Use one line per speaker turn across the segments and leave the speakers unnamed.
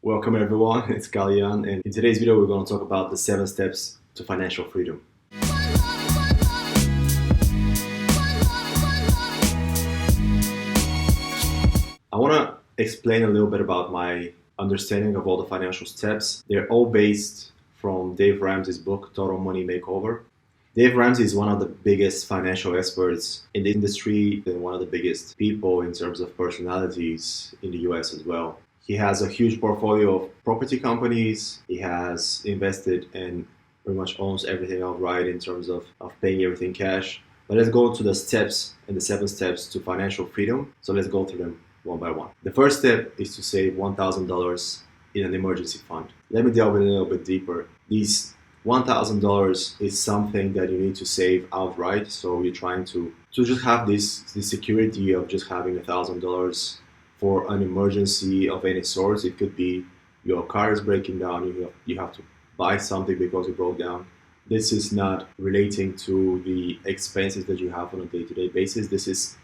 Welcome everyone, it's Kalyan, and in today's video we're going to talk about the 7 steps to financial freedom. I want to explain a little bit about my understanding of all the financial steps. They're all based from Dave Ramsey's book, Total Money Makeover. Dave Ramsey is one of the biggest financial experts in the industry and one of the biggest people in terms of personalities in the US as well. He has a huge portfolio of property companies. He has invested and pretty much owns everything outright in terms of paying everything cash. But let's go to the steps and the 7 steps to financial freedom. So let's go through them one by one. The first step is to save $1,000 in an emergency fund. Let me delve in a little bit deeper. These $1,000 is something that you need to save outright. So you're trying to just have this security of just having $1,000 for an emergency of any sort. It could be your car is breaking down, you have to buy something because it broke down. This is not relating to the expenses that you have on a day-to-day basis. This is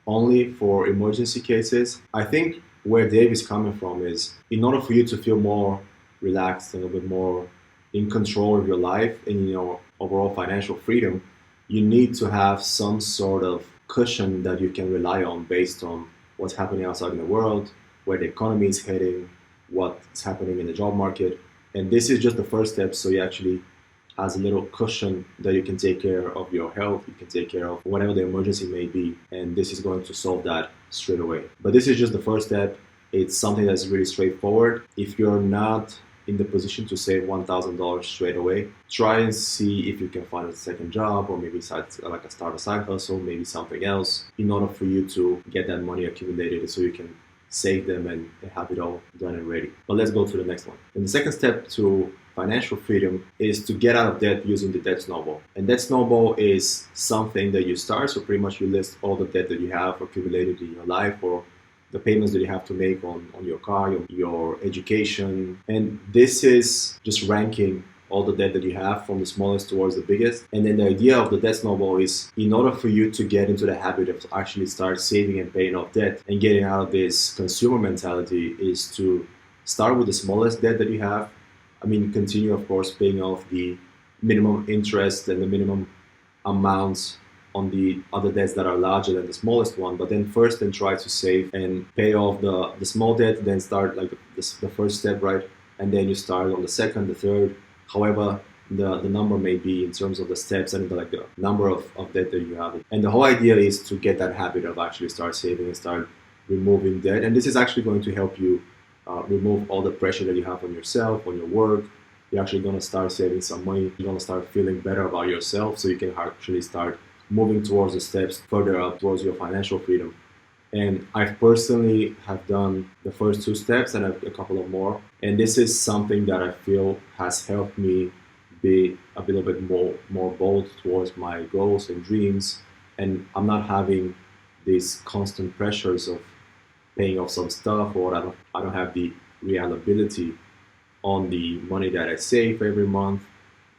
only for emergency cases. I think where Dave is coming from is, in order for you to feel more relaxed and a bit more in control of your life and your overall financial freedom, you need to have some sort of cushion that you can rely on based on what's happening outside in the world, where the economy is heading, what's happening in the job market. And this is just the first step, so you actually has a little cushion that you can take care of your health, you can take care of whatever the emergency may be, and this is going to solve that straight away. But this is just the first step. It's something that's really straightforward. If you're not in the position to save $1,000 straight away, try and see if you can find a second job, or maybe start a side hustle, maybe something else, in order for you to get that money accumulated so you can save them and have it all done and ready. But let's go to the next one. And the second step to financial freedom is to get out of debt using the debt snowball. And debt snowball is something that you start, so pretty much you list all the debt that you have accumulated in your life, or the payments that you have to make on your car, your education. And this is just ranking all the debt that you have from the smallest towards the biggest. And then the idea of the debt snowball is, in order for you to get into the habit of actually start saving and paying off debt and getting out of this consumer mentality, is to start with the smallest debt that you have. I mean, continue, of course, paying off the minimum interest and the minimum amounts on the other debts that are larger than the smallest one, but then first then try to save and pay off the small debt, then start like the first step, right? And then you start on the second, the third, however the number may be in terms of the steps and the number of debt that you have. And the whole idea is to get that habit of actually start saving and start removing debt. And this is actually going to help you remove all the pressure that you have on yourself, on your work. You're actually going to start saving some money. You're going to start feeling better about yourself, so you can actually start moving towards the steps further up towards your financial freedom. And I personally have done the first 2 steps and a couple of more. And this is something that I feel has helped me be a little bit more bold towards my goals and dreams. And I'm not having these constant pressures of paying off some stuff, or I don't have the reliability on the money that I save every month.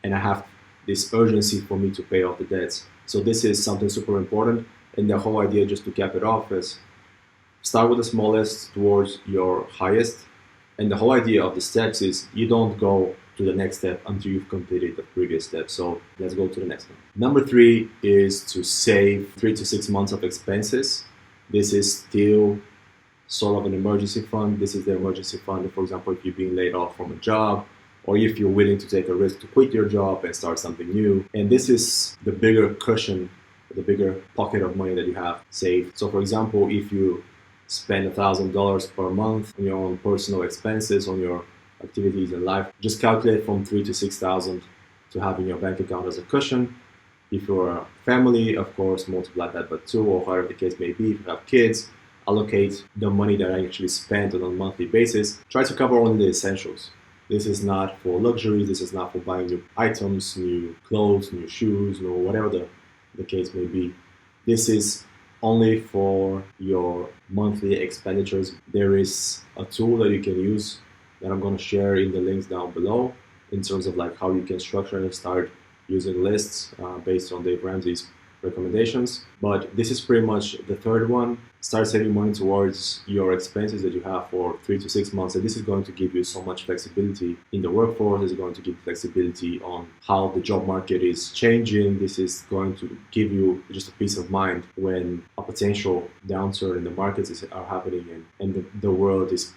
And I have this urgency for me to pay off the debts. So this is something super important. And the whole idea, just to cap it off, is start with the smallest towards your highest. And the whole idea of the steps is you don't go to the next step until you've completed the previous step. So let's go to the next one. Number 3 is to save 3 to 6 months of expenses. This is still sort of an emergency fund. This is the emergency fund, for example, if you're being laid off from a job, or if you're willing to take a risk to quit your job and start something new. And this is the bigger cushion, the bigger pocket of money that you have saved. So for example, if you spend $1,000 per month on your own personal expenses, on your activities in life, just calculate from 3 to 6,000 to have in your bank account as a cushion. If you're a family, of course, multiply that by 2, or whatever the case may be. If you have kids, allocate the money that I actually spent on a monthly basis. Try to cover only the essentials. This is not for luxuries, this is not for buying new items, new clothes, new shoes, or whatever the case may be. This is only for your monthly expenditures. There is a tool that you can use that I'm going to share in the links down below in terms of like how you can structure and start using lists based on Dave Ramsey's recommendations. But this is pretty much the third one. Start saving money towards your expenses that you have for 3 to 6 months. And this is going to give you so much flexibility in the workforce. It's going to give flexibility on how the job market is changing. This is going to give you just a peace of mind when a potential downturn in the markets are happening and the world is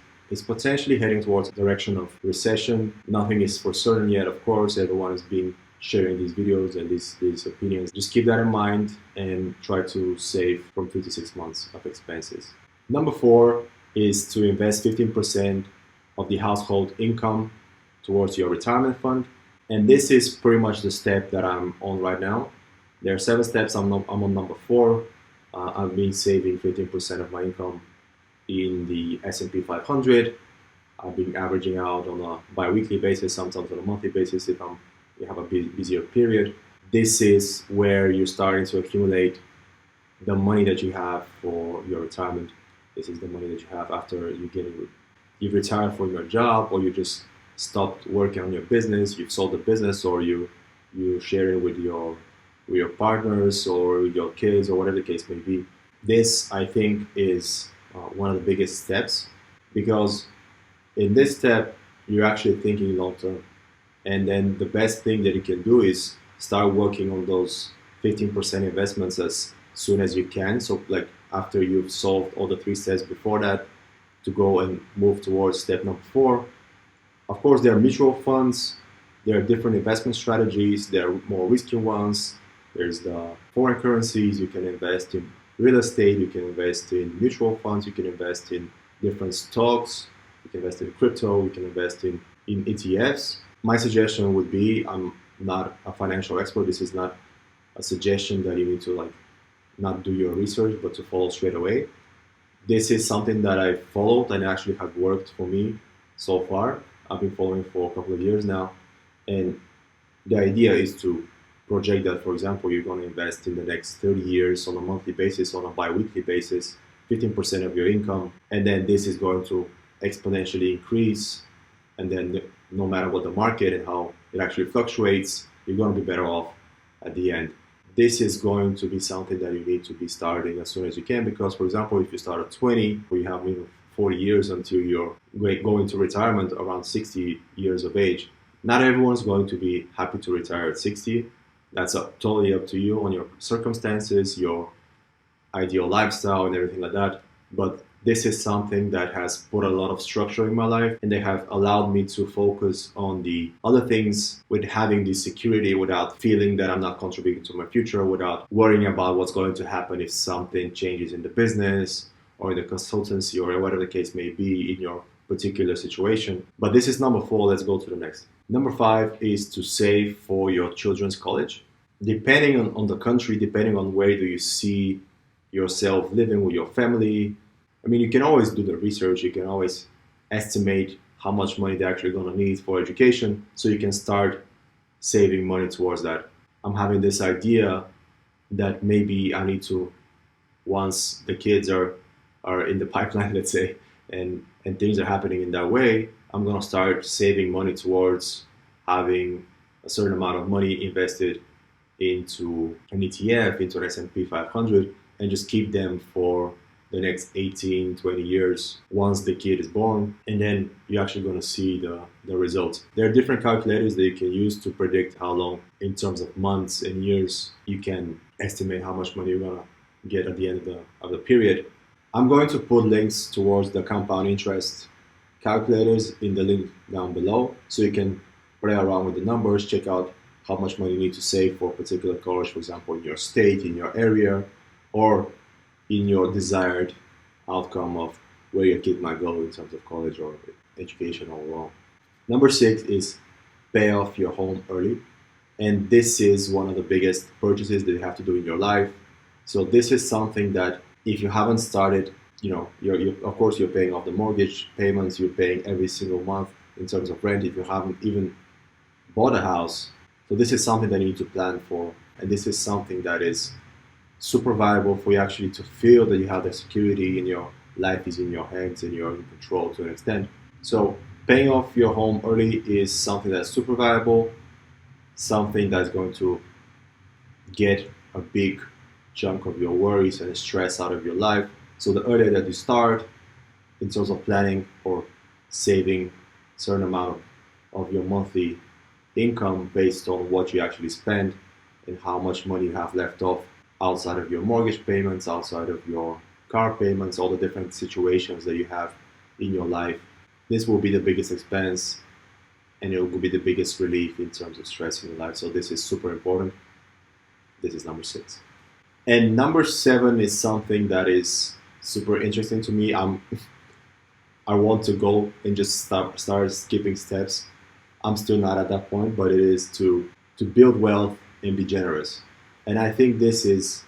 potentially heading towards a direction of recession. Nothing is for certain yet, of course. Everyone is being sharing these videos and these opinions. Just keep that in mind and try to save from 3 to 6 months of expenses. Number 4 is to invest 15% of the household income towards your retirement fund. And this is pretty much the step that I'm on right now. There are 7 steps. I'm on number 4. I've been saving 15% of my income in the S&P 500. I've been averaging out on a bi-weekly basis, sometimes on a monthly basis if you have a busier period. This is where you're starting to accumulate the money that you have for your retirement. This is the money that you have after you've retired from your job, or you just stopped working on your business, you've sold the business, or you share it with your partners or with your kids, or whatever the case may be. This, I think, is one of the biggest steps, because in this step, you're actually thinking long term. And then the best thing that you can do is start working on those 15% investments as soon as you can. So like after you've solved all the 3 steps before that, to go and move towards step number 4. Of course, there are mutual funds. There are different investment strategies. There are more risky ones. There's the foreign currencies. You can invest in real estate. You can invest in mutual funds. You can invest in different stocks. You can invest in crypto. You can invest in ETFs. My suggestion would be, I'm not a financial expert. This is not a suggestion that you need to not do your research, but to follow straight away. This is something that I followed and actually have worked for me so far. I've been following for a couple of years now. And the idea is to project that, for example, you're going to invest in the next 30 years on a monthly basis, on a bi-weekly basis, 15% of your income. And then this is going to exponentially increase. And then no matter what the market and how it actually fluctuates, you're going to be better off at the end. This is going to be something that you need to be starting as soon as you can, because, for example, if you start at 20, or you have 40 years until you're going to retirement around 60 years of age, not everyone's going to be happy to retire at 60. That's totally up to you on your circumstances, your ideal lifestyle, and everything like that. But this is something that has put a lot of structure in my life, and they have allowed me to focus on the other things with having this security without feeling that I'm not contributing to my future, without worrying about what's going to happen if something changes in the business or in the consultancy or whatever the case may be in your particular situation. But this is number 4. Let's go to the next. Number 5 is to save for your children's college. Depending on the country, depending on where do you see yourself living with your family, I mean, you can always do the research. You can always estimate how much money they're actually going to need for education, so you can start saving money towards that. I'm having this idea that maybe I need to, once the kids are in the pipeline, let's say, and things are happening in that way, I'm going to start saving money towards having a certain amount of money invested into an ETF, into an S&P 500, and just keep them for the next 18, 20 years once the kid is born, and then you're actually going to see the results. There are different calculators that you can use to predict how long, in terms of months and years, you can estimate how much money you're going to get at the end of the period. I'm going to put links towards the compound interest calculators in the link down below, so you can play around with the numbers, check out how much money you need to save for a particular college, for example, in your state, in your area, or in your desired outcome of where your kid might go in terms of college or education overall. Number 6 is pay off your home early. And this is one of the biggest purchases that you have to do in your life. So this is something that if you haven't started, you're of course you're paying off the mortgage payments, you're paying every single month in terms of rent if you haven't even bought a house. So this is something that you need to plan for. And this is something that is super valuable for you actually to feel that you have the security and your life is in your hands and you're in control to an extent. So paying off your home early is something that's super valuable, something that's going to get a big chunk of your worries and stress out of your life. So the earlier that you start in terms of planning or saving a certain amount of your monthly income based on what you actually spend and how much money you have left off outside of your mortgage payments, outside of your car payments, all the different situations that you have in your life. This will be the biggest expense and it will be the biggest relief in terms of stress in your life. So this is super important. This is number 6. And number 7 is something that is super interesting to me. I want to go and just start skipping steps. I'm still not at that point, but it is to build wealth and be generous. And I think this is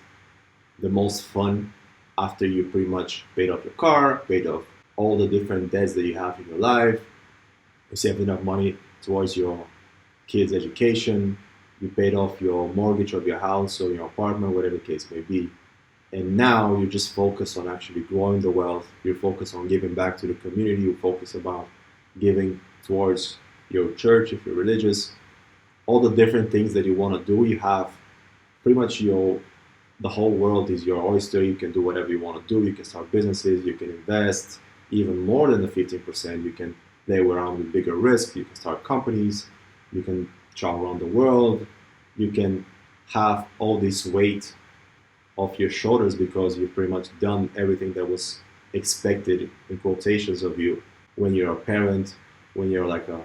the most fun after you pretty much paid off your car, paid off all the different debts that you have in your life, you saved enough money towards your kids' education, you paid off your mortgage of your house or your apartment, whatever the case may be. And now you just focus on actually growing the wealth, you focus on giving back to the community, you focus about giving towards your church if you're religious, all the different things that you want to do. You have pretty much the whole world is your oyster. You can do whatever you want to do. You can start businesses, you can invest even more than the 15%. You can play around with bigger risk, you can start companies, you can travel around the world, you can have all this weight off your shoulders because you've pretty much done everything that was expected in quotations of you when you're a parent, when you're like a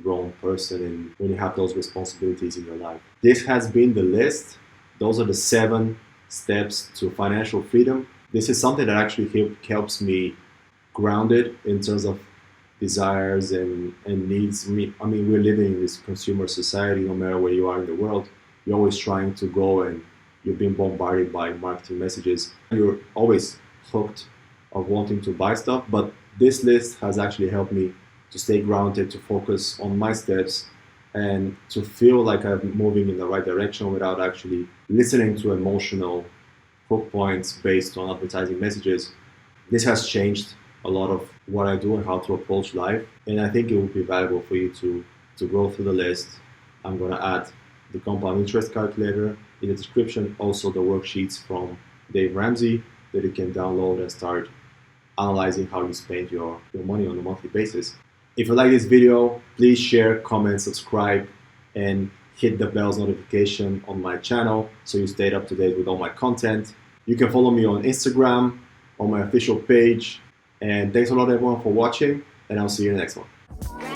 grown person, and when you have those responsibilities in your life. This has been the list. Those are the 7 steps to financial freedom. This is something that actually helps me grounded in terms of desires and needs. I mean, we're living in this consumer society. No matter where you are in the world, you're always trying to go and you're being bombarded by marketing messages. You're always hooked of wanting to buy stuff, but this list has actually helped me to stay grounded, to focus on my steps, and to feel like I'm moving in the right direction without actually listening to emotional hook points based on advertising messages. This has changed a lot of what I do and how to approach life, and I think it would be valuable for you to go through the list. I'm going to add the compound interest calculator in the description, also the worksheets from Dave Ramsey that you can download and start analyzing how you spend your money on a monthly basis. If you like this video, please share, comment, subscribe, and hit the bell's notification on my channel so you stay up to date with all my content. You can follow me on Instagram, on my official page. And thanks a lot everyone for watching, and I'll see you in the next one.